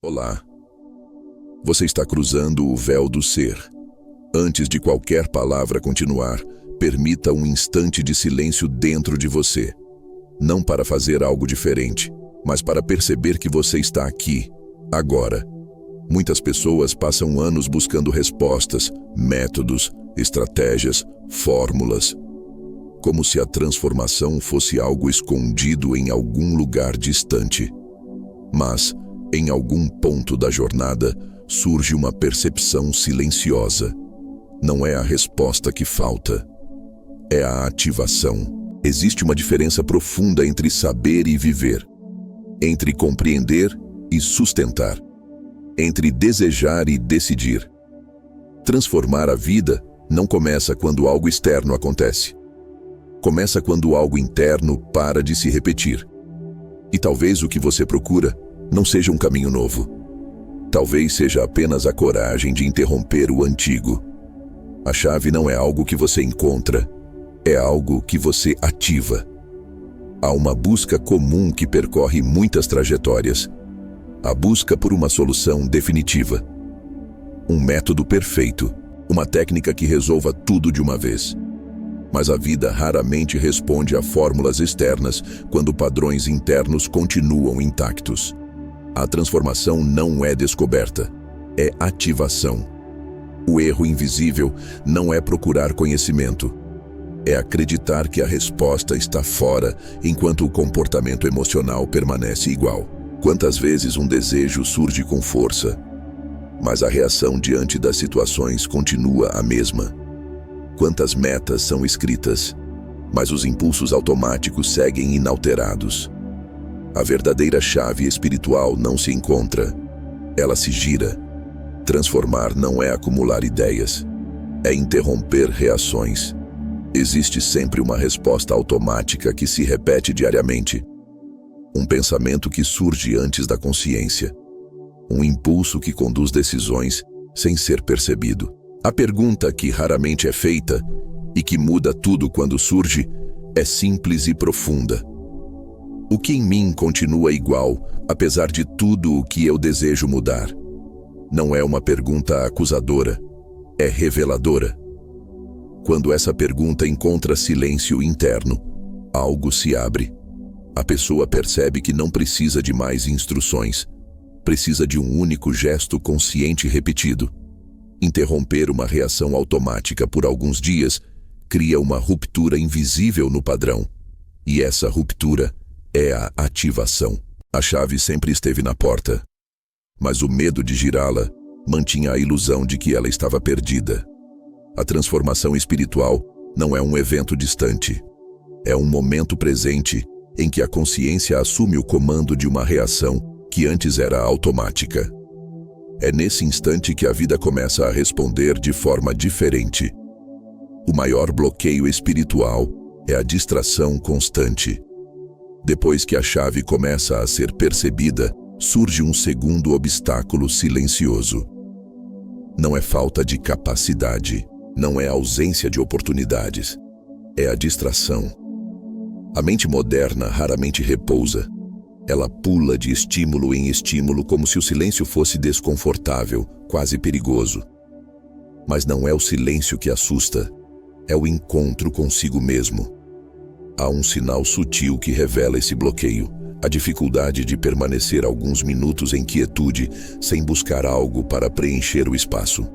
Olá. Você está cruzando o véu do ser. Antes de qualquer palavra continuar, permita um instante de silêncio dentro de você. Não para fazer algo diferente, mas para perceber que você está aqui, agora. Muitas pessoas passam anos buscando respostas, métodos, estratégias, fórmulas. Como se a transformação fosse algo escondido em algum lugar distante. Mas, em algum ponto da jornada, surge uma percepção silenciosa. Não é a resposta que falta, é a ativação. Existe uma diferença profunda entre saber e viver, entre compreender e sustentar, entre desejar e decidir. Transformar a vida não começa quando algo externo acontece. Começa quando algo interno para de se repetir. E talvez o que você procura não seja um caminho novo. Talvez seja apenas a coragem de interromper o antigo. A chave não é algo que você encontra, é algo que você ativa. Há uma busca comum que percorre muitas trajetórias. A busca por uma solução definitiva. Um método perfeito, uma técnica que resolva tudo de uma vez. Mas a vida raramente responde a fórmulas externas quando padrões internos continuam intactos. A transformação não é descoberta, é ativação. O erro invisível não é procurar conhecimento, é acreditar que a resposta está fora enquanto o comportamento emocional permanece igual. Quantas vezes um desejo surge com força, mas a reação diante das situações continua a mesma? Quantas metas são escritas, mas os impulsos automáticos seguem inalterados? A verdadeira chave espiritual não se encontra, ela se gira. Transformar não é acumular ideias, é interromper reações. Existe sempre uma resposta automática que se repete diariamente. Um pensamento que surge antes da consciência. Um impulso que conduz decisões sem ser percebido. A pergunta que raramente é feita e que muda tudo quando surge é simples e profunda. O que em mim continua igual, apesar de tudo o que eu desejo mudar? Não é uma pergunta acusadora, é reveladora. Quando essa pergunta encontra silêncio interno, algo se abre. A pessoa percebe que não precisa de mais instruções, precisa de um único gesto consciente repetido. Interromper uma reação automática por alguns dias cria uma ruptura invisível no padrão. E essa ruptura é a ativação. A chave sempre esteve na porta, mas o medo de girá-la mantinha a ilusão de que ela estava perdida. A transformação espiritual não é um evento distante. É um momento presente em que a consciência assume o comando de uma reação que antes era automática. É nesse instante que a vida começa a responder de forma diferente. O maior bloqueio espiritual é a distração constante. Depois que a chave começa a ser percebida, surge um segundo obstáculo silencioso. Não é falta de capacidade, não é ausência de oportunidades, é a distração. A mente moderna raramente repousa. Ela pula de estímulo em estímulo como se o silêncio fosse desconfortável, quase perigoso. Mas não é o silêncio que assusta, é o encontro consigo mesmo. Há um sinal sutil que revela esse bloqueio, a dificuldade de permanecer alguns minutos em quietude sem buscar algo para preencher o espaço.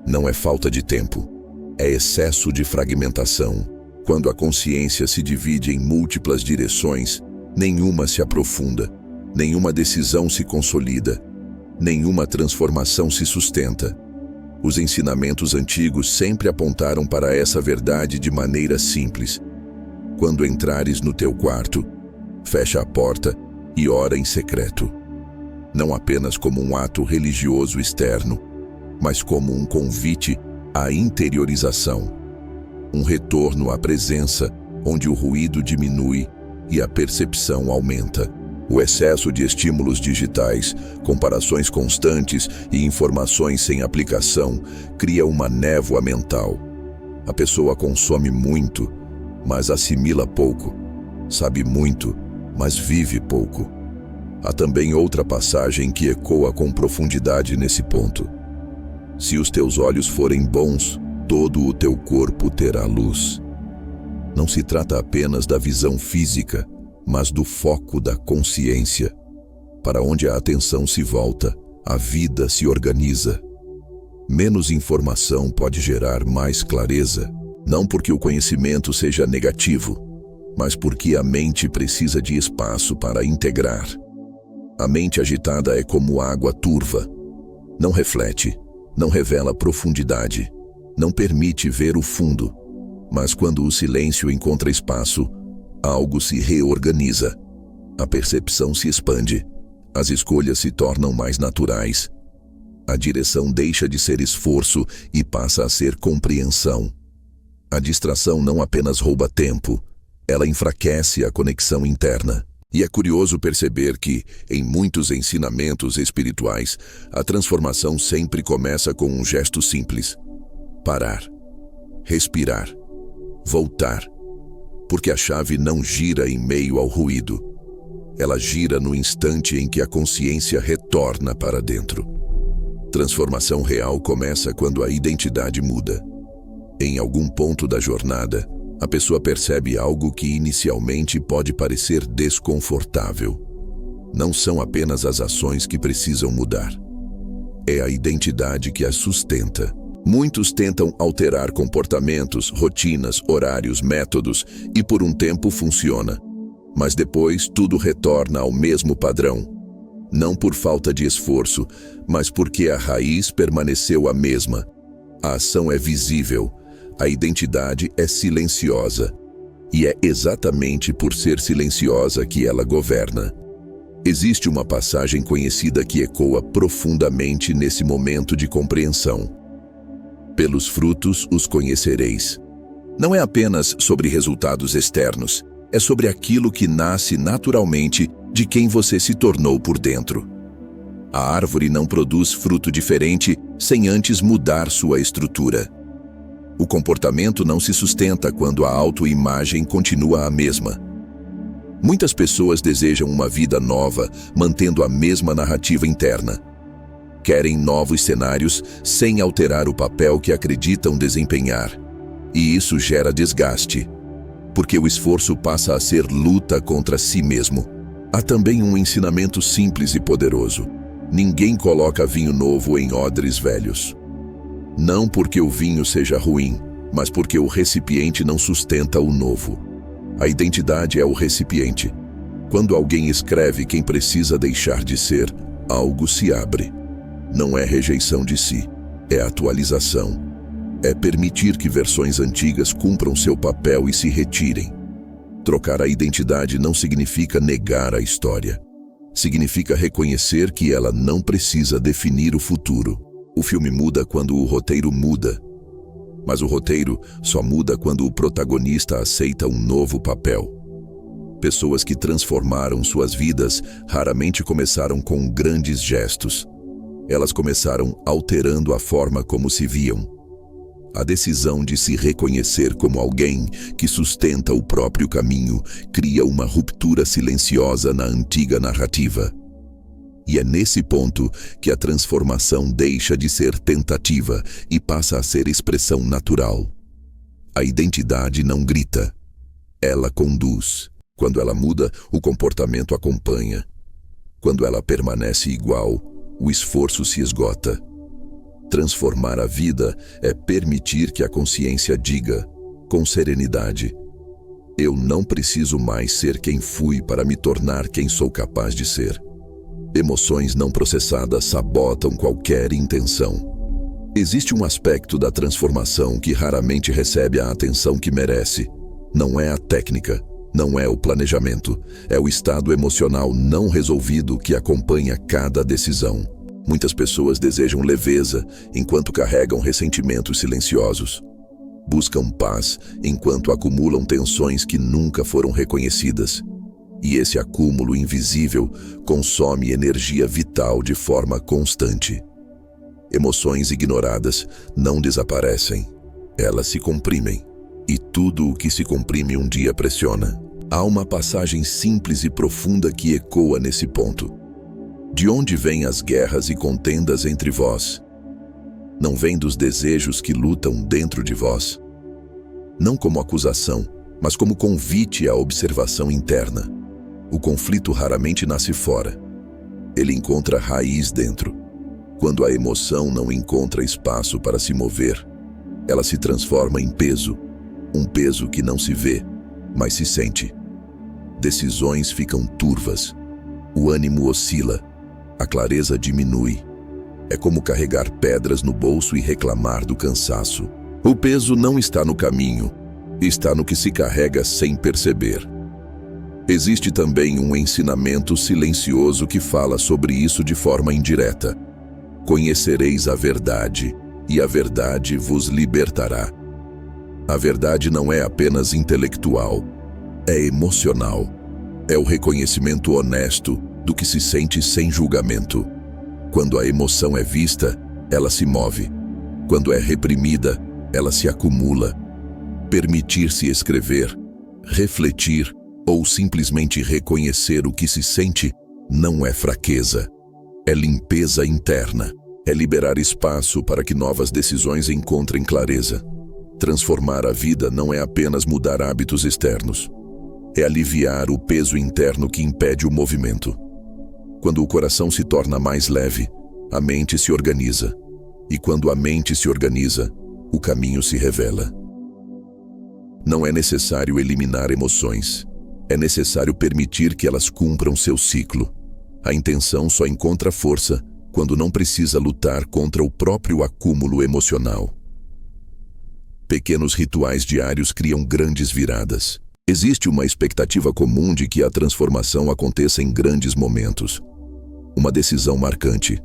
Não é falta de tempo, é excesso de fragmentação. Quando a consciência se divide em múltiplas direções, nenhuma se aprofunda, nenhuma decisão se consolida, nenhuma transformação se sustenta. Os ensinamentos antigos sempre apontaram para essa verdade de maneira simples. Quando entrares no teu quarto, fecha a porta e ora em secreto. Não apenas como um ato religioso externo, mas como um convite à interiorização. Um retorno à presença, onde o ruído diminui e a percepção aumenta. O excesso de estímulos digitais, comparações constantes e informações sem aplicação cria uma névoa mental. A pessoa consome muito, mas assimila pouco. Sabe muito, mas vive pouco. Há também outra passagem que ecoa com profundidade nesse ponto. Se os teus olhos forem bons, todo o teu corpo terá luz. Não se trata apenas da visão física, mas do foco da consciência. Para onde a atenção se volta, a vida se organiza. Menos informação pode gerar mais clareza, não porque o conhecimento seja negativo, mas porque a mente precisa de espaço para integrar. A mente agitada é como água turva. Não reflete, não revela profundidade, não permite ver o fundo. Mas quando o silêncio encontra espaço, algo se reorganiza. A percepção se expande, as escolhas se tornam mais naturais. A direção deixa de ser esforço e passa a ser compreensão. A distração não apenas rouba tempo, ela enfraquece a conexão interna. E é curioso perceber que, em muitos ensinamentos espirituais, a transformação sempre começa com um gesto simples: parar, respirar, voltar. Porque a chave não gira em meio ao ruído. Ela gira no instante em que a consciência retorna para dentro. Transformação real começa quando a identidade muda. Em algum ponto da jornada, a pessoa percebe algo que inicialmente pode parecer desconfortável. Não são apenas as ações que precisam mudar. É a identidade que as sustenta. Muitos tentam alterar comportamentos, rotinas, horários, métodos, e por um tempo funciona. Mas depois tudo retorna ao mesmo padrão. Não por falta de esforço, mas porque a raiz permaneceu a mesma. A ação é visível. A identidade é silenciosa, e é exatamente por ser silenciosa que ela governa. Existe uma passagem conhecida que ecoa profundamente nesse momento de compreensão. Pelos frutos os conhecereis. Não é apenas sobre resultados externos, é sobre aquilo que nasce naturalmente de quem você se tornou por dentro. A árvore não produz fruto diferente sem antes mudar sua estrutura. O comportamento não se sustenta quando a autoimagem continua a mesma. Muitas pessoas desejam uma vida nova, mantendo a mesma narrativa interna. Querem novos cenários sem alterar o papel que acreditam desempenhar. E isso gera desgaste, porque o esforço passa a ser luta contra si mesmo. Há também um ensinamento simples e poderoso. Ninguém coloca vinho novo em odres velhos. Não porque o vinho seja ruim, mas porque o recipiente não sustenta o novo. A identidade é o recipiente. Quando alguém escreve quem precisa deixar de ser, algo se abre. Não é rejeição de si, é atualização. É permitir que versões antigas cumpram seu papel e se retirem. Trocar a identidade não significa negar a história. Significa reconhecer que ela não precisa definir o futuro. O filme muda quando o roteiro muda. Mas o roteiro só muda quando o protagonista aceita um novo papel. Pessoas que transformaram suas vidas raramente começaram com grandes gestos. Elas começaram alterando a forma como se viam. A decisão de se reconhecer como alguém que sustenta o próprio caminho cria uma ruptura silenciosa na antiga narrativa. E é nesse ponto que a transformação deixa de ser tentativa e passa a ser expressão natural. A identidade não grita, ela conduz. Quando ela muda, o comportamento acompanha. Quando ela permanece igual, o esforço se esgota. Transformar a vida é permitir que a consciência diga, com serenidade: eu não preciso mais ser quem fui para me tornar quem sou capaz de ser. Emoções não processadas sabotam qualquer intenção. Existe um aspecto da transformação que raramente recebe a atenção que merece. Não é a técnica, não é o planejamento, é o estado emocional não resolvido que acompanha cada decisão. Muitas pessoas desejam leveza enquanto carregam ressentimentos silenciosos. Buscam paz enquanto acumulam tensões que nunca foram reconhecidas. E esse acúmulo invisível consome energia vital de forma constante. Emoções ignoradas não desaparecem, elas se comprimem. E tudo o que se comprime um dia pressiona. Há uma passagem simples e profunda que ecoa nesse ponto. De onde vêm as guerras e contendas entre vós? Não vêm dos desejos que lutam dentro de vós? Não como acusação, mas como convite à observação interna. O conflito raramente nasce fora. Ele encontra raiz dentro. Quando a emoção não encontra espaço para se mover, ela se transforma em peso. Um peso que não se vê, mas se sente. Decisões ficam turvas. O ânimo oscila. A clareza diminui. É como carregar pedras no bolso e reclamar do cansaço. O peso não está no caminho, está no que se carrega sem perceber. Existe também um ensinamento silencioso que fala sobre isso de forma indireta. Conhecereis a verdade, e a verdade vos libertará. A verdade não é apenas intelectual, é emocional. É o reconhecimento honesto do que se sente sem julgamento. Quando a emoção é vista, ela se move. Quando é reprimida, ela se acumula. Permitir-se escrever, refletir ou simplesmente reconhecer o que se sente não é fraqueza. É limpeza interna. É liberar espaço para que novas decisões encontrem clareza. Transformar a vida não é apenas mudar hábitos externos. É aliviar o peso interno que impede o movimento. Quando o coração se torna mais leve, a mente se organiza. E quando a mente se organiza, o caminho se revela. Não é necessário eliminar emoções. É necessário permitir que elas cumpram seu ciclo. A intenção só encontra força quando não precisa lutar contra o próprio acúmulo emocional. Pequenos rituais diários criam grandes viradas. Existe uma expectativa comum de que a transformação aconteça em grandes momentos. Uma decisão marcante,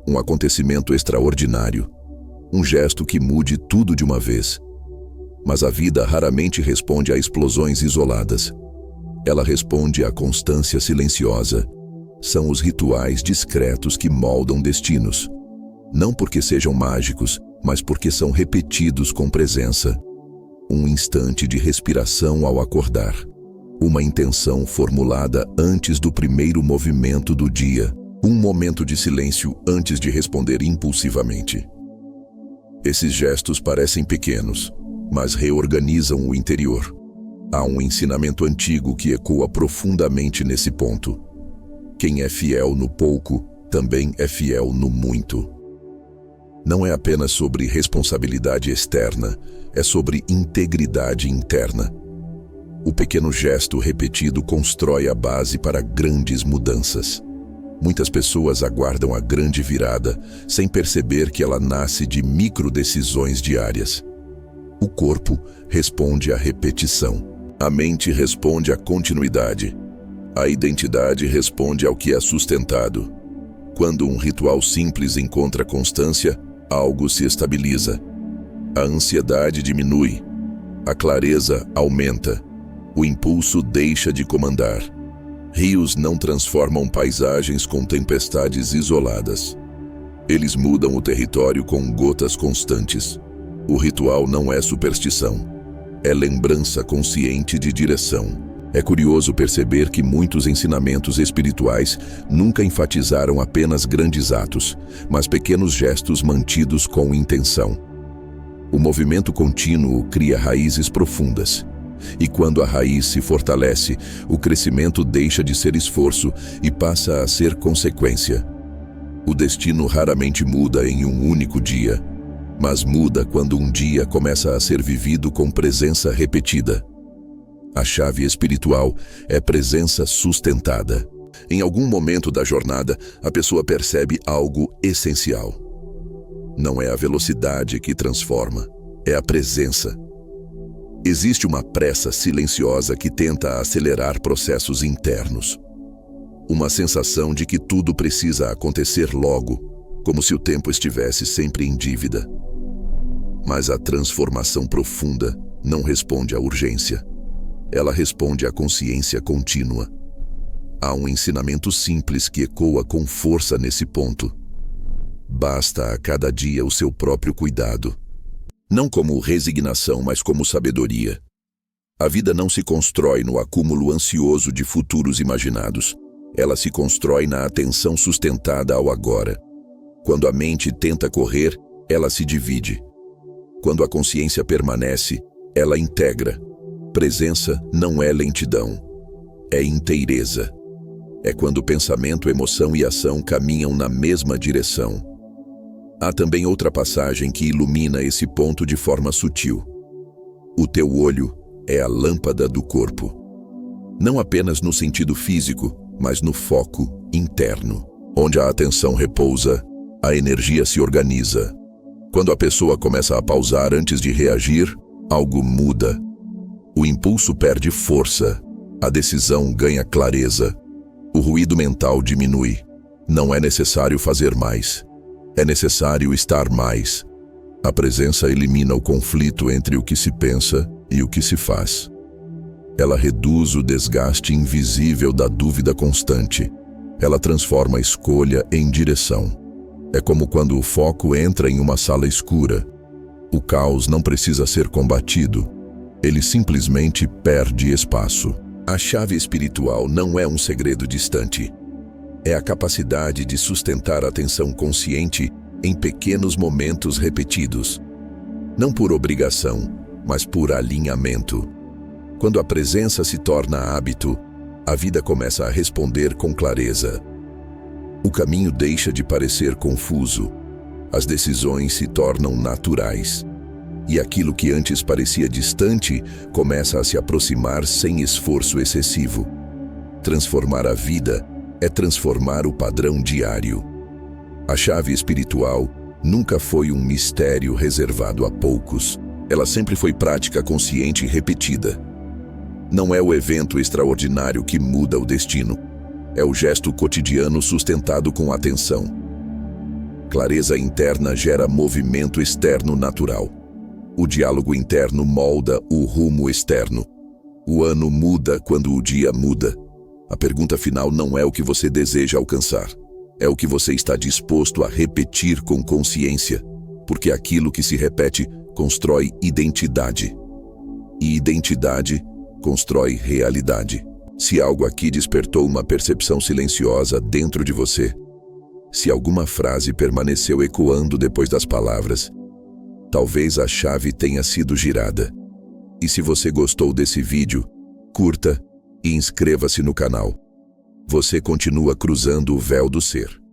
um acontecimento extraordinário, um gesto que mude tudo de uma vez. Mas a vida raramente responde a explosões isoladas. Ela responde à constância silenciosa. São os rituais discretos que moldam destinos. Não porque sejam mágicos, mas porque são repetidos com presença. Um instante de respiração ao acordar. Uma intenção formulada antes do primeiro movimento do dia. Um momento de silêncio antes de responder impulsivamente. Esses gestos parecem pequenos, mas reorganizam o interior. Há um ensinamento antigo que ecoa profundamente nesse ponto. Quem é fiel no pouco, também é fiel no muito. Não é apenas sobre responsabilidade externa, é sobre integridade interna. O pequeno gesto repetido constrói a base para grandes mudanças. Muitas pessoas aguardam a grande virada, sem perceber que ela nasce de microdecisões diárias. O corpo responde à repetição. A mente responde à continuidade. A identidade responde ao que é sustentado. Quando um ritual simples encontra constância, algo se estabiliza. A ansiedade diminui. A clareza aumenta. O impulso deixa de comandar. Rios não transformam paisagens com tempestades isoladas. Eles mudam o território com gotas constantes. O ritual não é superstição. É lembrança consciente de direção. É curioso perceber que muitos ensinamentos espirituais nunca enfatizaram apenas grandes atos, mas pequenos gestos mantidos com intenção. O movimento contínuo cria raízes profundas. E quando a raiz se fortalece, o crescimento deixa de ser esforço e passa a ser consequência. O destino raramente muda em um único dia, mas muda quando um dia começa a ser vivido com presença repetida. A chave espiritual é presença sustentada. Em algum momento da jornada, a pessoa percebe algo essencial. Não é a velocidade que transforma, é a presença. Existe uma pressa silenciosa que tenta acelerar processos internos. Uma sensação de que tudo precisa acontecer logo, como se o tempo estivesse sempre em dívida. Mas a transformação profunda não responde à urgência. Ela responde à consciência contínua. Há um ensinamento simples que ecoa com força nesse ponto. Basta a cada dia o seu próprio cuidado. Não como resignação, mas como sabedoria. A vida não se constrói no acúmulo ansioso de futuros imaginados. Ela se constrói na atenção sustentada ao agora. Quando a mente tenta correr, ela se divide. Quando a consciência permanece, ela integra. Presença não é lentidão, é inteireza. É quando pensamento, emoção e ação caminham na mesma direção. Há também outra passagem que ilumina esse ponto de forma sutil. O teu olho é a lâmpada do corpo. Não apenas no sentido físico, mas no foco interno. Onde a atenção repousa, a energia se organiza. Quando a pessoa começa a pausar antes de reagir, algo muda. O impulso perde força, a decisão ganha clareza. O ruído mental diminui. Não é necessário fazer mais. É necessário estar mais. A presença elimina o conflito entre o que se pensa e o que se faz. Ela reduz o desgaste invisível da dúvida constante. Ela transforma a escolha em direção. É como quando o foco entra em uma sala escura. O caos não precisa ser combatido. Ele simplesmente perde espaço. A chave espiritual não é um segredo distante. É a capacidade de sustentar a atenção consciente em pequenos momentos repetidos. Não por obrigação, mas por alinhamento. Quando a presença se torna hábito, a vida começa a responder com clareza. O caminho deixa de parecer confuso. As decisões se tornam naturais. E aquilo que antes parecia distante começa a se aproximar sem esforço excessivo. Transformar a vida é transformar o padrão diário. A chave espiritual nunca foi um mistério reservado a poucos. Ela sempre foi prática consciente e repetida. Não é o evento extraordinário que muda o destino. É o gesto cotidiano sustentado com atenção. Clareza interna gera movimento externo natural. O diálogo interno molda o rumo externo. O ano muda quando o dia muda. A pergunta final não é o que você deseja alcançar. É o que você está disposto a repetir com consciência. Porque aquilo que se repete constrói identidade. E identidade constrói realidade. Se algo aqui despertou uma percepção silenciosa dentro de você, se alguma frase permaneceu ecoando depois das palavras, talvez a chave tenha sido girada. E se você gostou desse vídeo, curta e inscreva-se no canal. Você continua cruzando o véu do ser.